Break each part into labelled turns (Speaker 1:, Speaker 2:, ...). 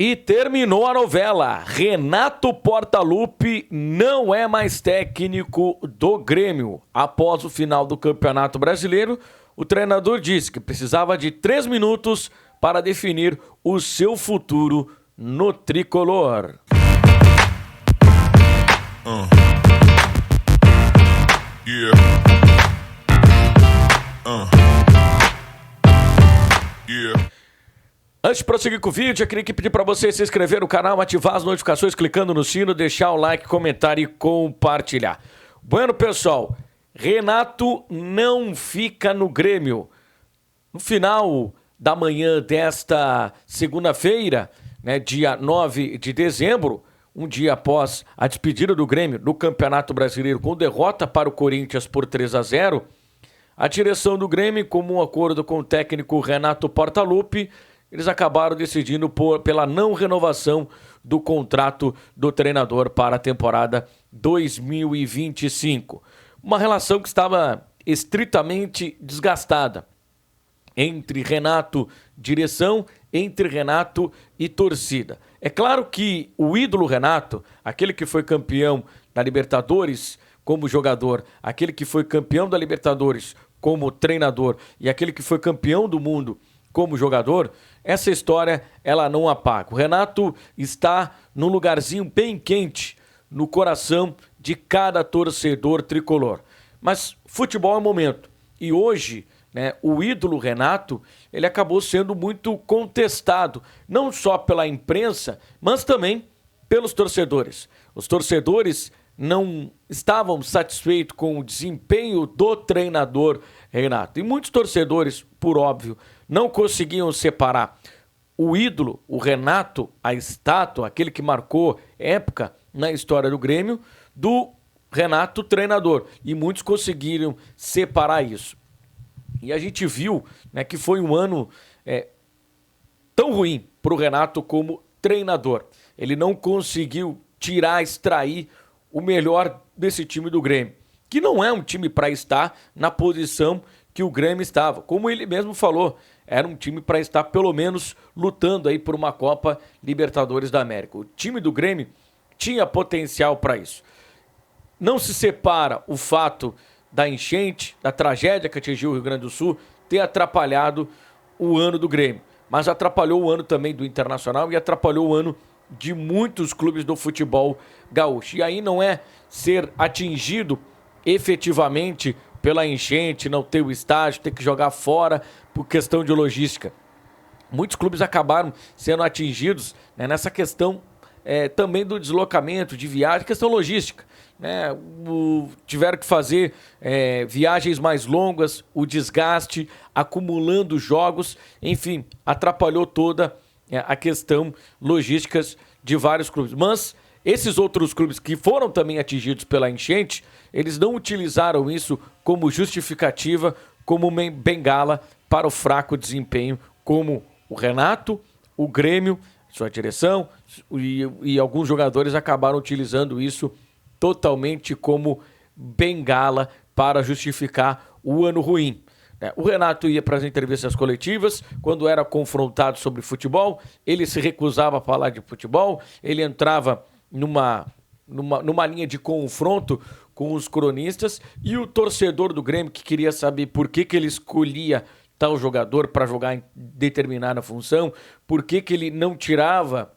Speaker 1: E terminou a novela. Renato Portaluppi não é mais técnico do Grêmio. Após o final do Campeonato Brasileiro, o treinador disse que precisava de 3 minutos para definir o seu futuro no tricolor. Antes de prosseguir com o vídeo, eu queria pedir para você se inscrever no canal, ativar as notificações clicando no sino, deixar o like, comentar e compartilhar. Bueno, pessoal, Renato não fica no Grêmio. No final da manhã desta segunda-feira, dia 9 de dezembro, um dia após a despedida do Grêmio no Campeonato Brasileiro com derrota para o Corinthians por 3-0, a direção do Grêmio, em comum acordo com o técnico Renato Portaluppi, eles acabaram decidindo pela não renovação do contrato do treinador para a temporada 2025. Uma relação que estava estritamente desgastada entre Renato direção, entre Renato e torcida. É claro que o ídolo Renato, aquele que foi campeão da Libertadores como jogador, aquele que foi campeão da Libertadores como treinador e aquele que foi campeão do mundo como jogador, essa história ela não apaga. O Renato está num lugarzinho bem quente no coração de cada torcedor tricolor. Mas futebol é momento. E hoje, o ídolo Renato, ele acabou sendo muito contestado, não só pela imprensa, mas também pelos torcedores. Os torcedores não estavam satisfeitos com o desempenho do treinador Renato. E muitos torcedores, por óbvio, não conseguiam separar o ídolo, o Renato, a estátua, aquele que marcou época na história do Grêmio, do Renato treinador. E muitos conseguiram separar isso. E a gente viu que foi um ano tão ruim para o Renato como treinador. Ele não conseguiu extrair o melhor desse time do Grêmio, que não é um time para estar na posição que o Grêmio estava. Como ele mesmo falou, era um time para estar pelo menos lutando aí por uma Copa Libertadores da América. O time do Grêmio tinha potencial para isso. Não se separa o fato da enchente, da tragédia que atingiu o Rio Grande do Sul, ter atrapalhado o ano do Grêmio. Mas atrapalhou o ano também do Internacional e atrapalhou o ano de muitos clubes do futebol gaúcho. E aí não é ser atingido efetivamente pela enchente, não ter o estádio, ter que jogar fora por questão de logística. Muitos clubes acabaram sendo atingidos nessa questão também do deslocamento, de viagem, questão logística. Tiveram que fazer viagens mais longas, o desgaste, acumulando jogos, enfim, atrapalhou toda a questão logística de vários clubes. Mas esses outros clubes que foram também atingidos pela enchente, eles não utilizaram isso como justificativa, como bengala para o fraco desempenho, como o Renato, o Grêmio, sua direção e alguns jogadores acabaram utilizando isso totalmente como bengala para justificar o ano ruim. O Renato ia para as entrevistas coletivas, quando era confrontado sobre futebol, ele se recusava a falar de futebol, ele entrava numa linha de confronto com os cronistas, e o torcedor do Grêmio que queria saber por que ele escolhia tal jogador para jogar em determinada função, por que ele não tirava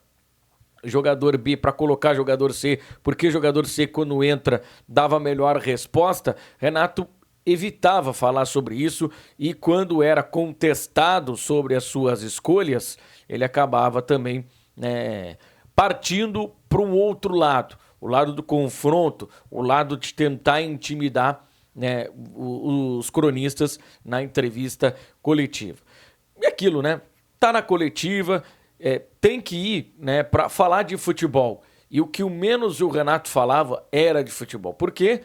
Speaker 1: jogador B para colocar jogador C, porque jogador C quando entra dava melhor resposta. Renato evitava falar sobre isso e quando era contestado sobre as suas escolhas, ele acabava também partindo para um outro lado, o lado do confronto, o lado de tentar intimidar os cronistas na entrevista coletiva. E aquilo, tá na coletiva, tem que ir para falar de futebol. E o que o menos o Renato falava era de futebol, porque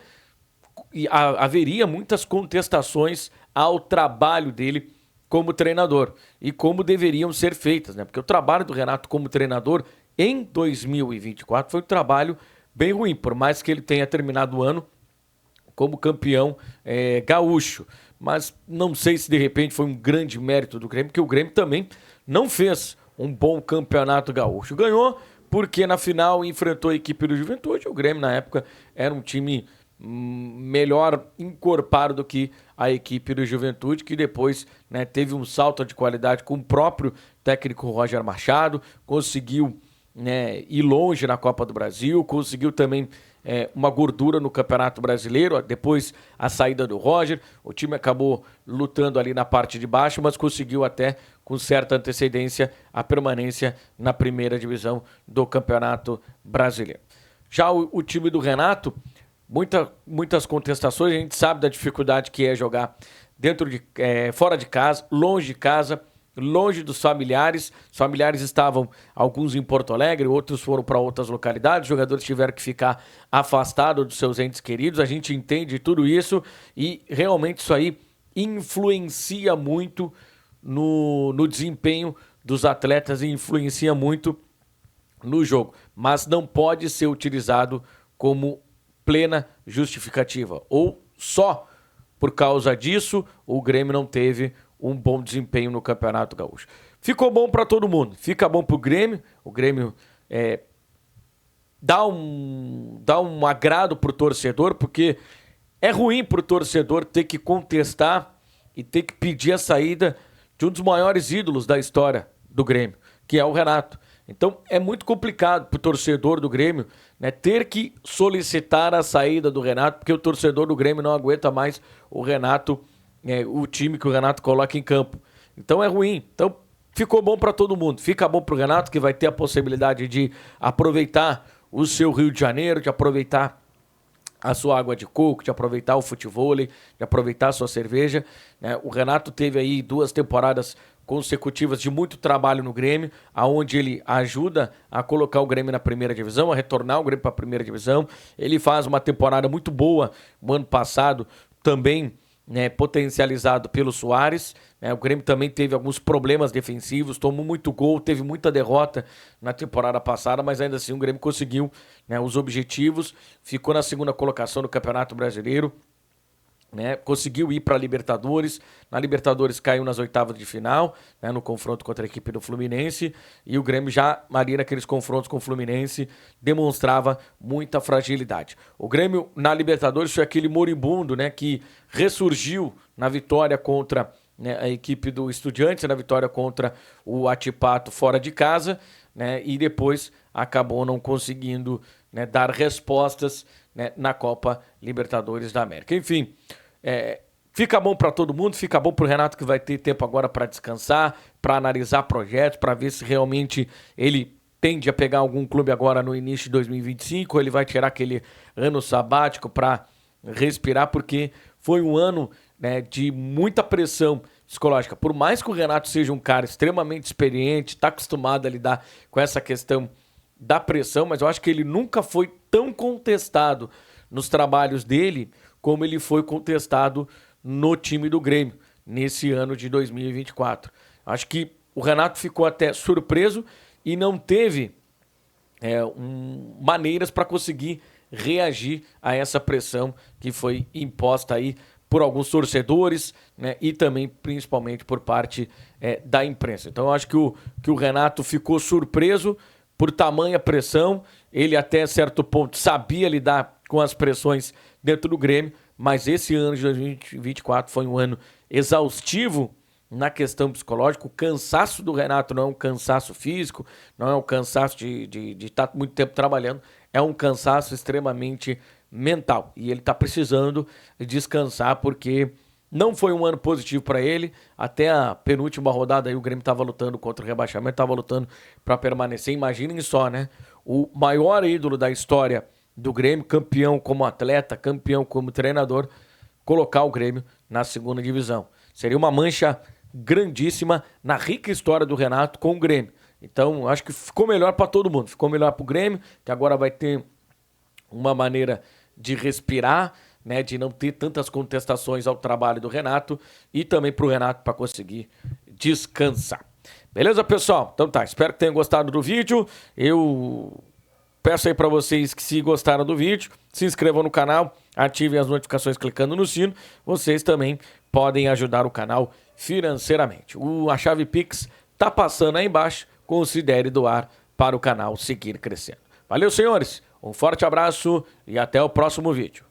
Speaker 1: haveria muitas contestações ao trabalho dele como treinador e como deveriam ser feitas, porque o trabalho do Renato como treinador em 2024 foi um trabalho bem ruim, por mais que ele tenha terminado o ano como campeão gaúcho. Mas não sei se de repente foi um grande mérito do Grêmio, porque o Grêmio também não fez um bom campeonato gaúcho. Ganhou porque na final enfrentou a equipe do Juventude. O Grêmio, na época, era um time melhor encorpado do que a equipe do Juventude, que depois, né, teve um salto de qualidade com o próprio técnico Roger Machado, conseguiu, né, ir longe na Copa do Brasil, conseguiu também uma gordura no Campeonato Brasileiro. Depois a saída do Roger, o time acabou lutando ali na parte de baixo, mas conseguiu até com certa antecedência a permanência na primeira divisão do Campeonato Brasileiro. Já o time do Renato, muitas contestações. A gente sabe da dificuldade que é jogar fora de casa, longe de casa, longe dos familiares. Os familiares estavam, alguns em Porto Alegre, outros foram para outras localidades. Os jogadores tiveram que ficar afastados dos seus entes queridos. A gente entende tudo isso e realmente isso aí influencia muito no desempenho dos atletas e influencia muito no jogo. Mas não pode ser utilizado como plena justificativa. Ou só por causa disso o Grêmio não teve um bom desempenho no Campeonato Gaúcho. Ficou bom para todo mundo. Fica bom para o Grêmio. O Grêmio dá um agrado para o torcedor, porque é ruim para o torcedor ter que contestar e ter que pedir a saída de um dos maiores ídolos da história do Grêmio, que é o Renato. Então é muito complicado para o torcedor do Grêmio, né, ter que solicitar a saída do Renato, porque o torcedor do Grêmio não aguenta mais o Renato, o time que o Renato coloca em campo. Então é ruim. Então ficou bom para todo mundo. Fica bom para o Renato, que vai ter a possibilidade de aproveitar o seu Rio de Janeiro, de aproveitar a sua água de coco, de aproveitar o futevôlei, de aproveitar a sua cerveja, né? O Renato teve aí 2 temporadas consecutivas de muito trabalho no Grêmio, aonde ele ajuda a colocar o Grêmio na primeira divisão, a retornar o Grêmio para a primeira divisão. Ele faz uma temporada muito boa no ano passado, também, né, potencializado pelo Soares, né? O Grêmio também teve alguns problemas defensivos, tomou muito gol, teve muita derrota na temporada passada, mas ainda assim o Grêmio conseguiu, né, os objetivos, ficou na segunda colocação do Campeonato Brasileiro, né, conseguiu ir para a Libertadores. Na Libertadores caiu nas oitavas de final, né, no confronto contra a equipe do Fluminense, e o Grêmio já ali naqueles confrontos com o Fluminense demonstrava muita fragilidade. O Grêmio na Libertadores foi aquele moribundo, né, que ressurgiu na vitória contra, né, a equipe do Estudiantes, na vitória contra o Atipato fora de casa, né, e depois acabou não conseguindo, né, dar respostas, né, na Copa Libertadores da América. Enfim, fica bom para todo mundo, fica bom para o Renato, que vai ter tempo agora para descansar, para analisar projetos, para ver se realmente ele tende a pegar algum clube agora no início de 2025, ou ele vai tirar aquele ano sabático para respirar, porque foi um ano, né, de muita pressão psicológica. Por mais que o Renato seja um cara extremamente experiente, está acostumado a lidar com essa questão da pressão, mas eu acho que ele nunca foi tão contestado nos trabalhos dele como ele foi contestado no time do Grêmio nesse ano de 2024. Acho que o Renato ficou até surpreso e não teve maneiras para conseguir reagir a essa pressão que foi imposta aí por alguns torcedores, né, e também principalmente por parte da imprensa. Então eu acho que o Renato ficou surpreso por tamanha pressão. Ele até certo ponto sabia lidar com as pressões dentro do Grêmio, mas esse ano de 2024 foi um ano exaustivo na questão psicológica. O cansaço do Renato não é um cansaço físico, não é um cansaço de estar muito tempo trabalhando, é um cansaço extremamente mental. E ele está precisando descansar, porque não foi um ano positivo para ele. Até a penúltima rodada aí o Grêmio estava lutando contra o rebaixamento, estava lutando para permanecer. Imaginem só, né? O maior ídolo da história do Grêmio, campeão como atleta, campeão como treinador, colocar o Grêmio na segunda divisão. Seria uma mancha grandíssima na rica história do Renato com o Grêmio. Então, acho que ficou melhor para todo mundo. Ficou melhor para o Grêmio, que agora vai ter uma maneira de respirar, né, de não ter tantas contestações ao trabalho do Renato, e também para o Renato para conseguir descansar. Beleza, pessoal? Então tá, espero que tenham gostado do vídeo. Eu peço aí para vocês que, se gostaram do vídeo, se inscrevam no canal, ativem as notificações clicando no sino. Vocês também podem ajudar o canal financeiramente. A chave Pix tá passando aí embaixo. considere doar para o canal seguir crescendo. Valeu, senhores. Um forte abraço e até o próximo vídeo.